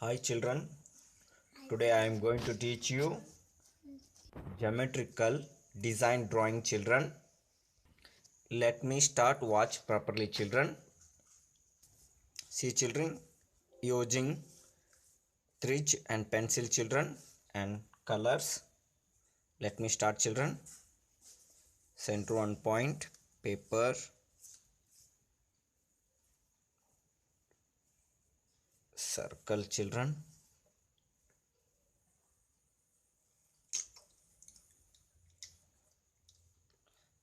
Hi children, today I am going to teach you geometrical design drawing children. Let me start. Watch properly children. See children, using tridge and pencil children and colors. Let me start children. Center one point, paper, circle children.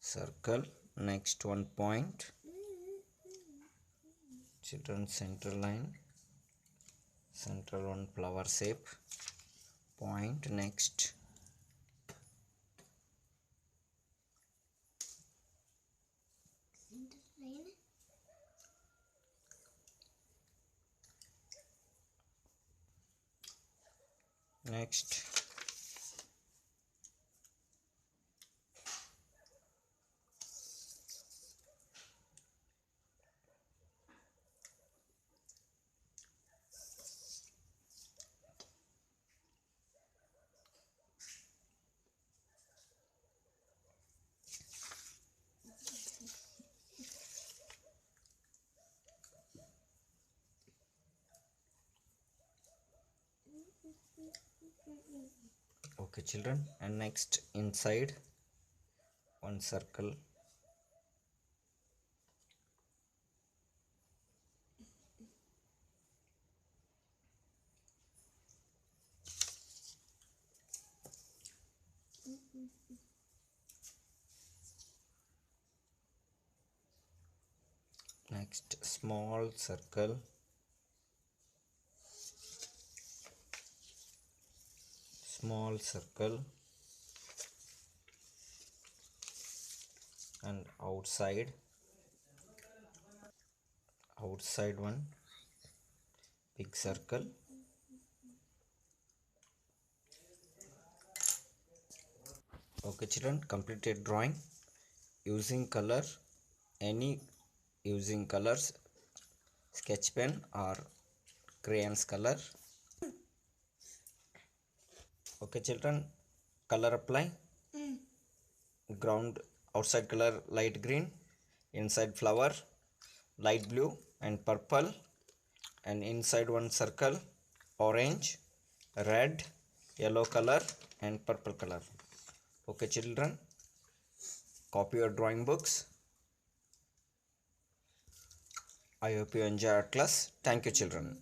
Circle, next one point, children center line, center one flower shape, point, next next okay children, and next inside one circle, next small circle, small circle, and outside one big circle. Okay children, completed drawing using color, any using colors, sketch pen or crayons color. Okay children, color apply. Ground outside color light green, inside flower light blue and purple, and inside one circle orange, red, yellow color and purple color. Okay children, copy your drawing books. I hope you enjoy our class. Thank you children.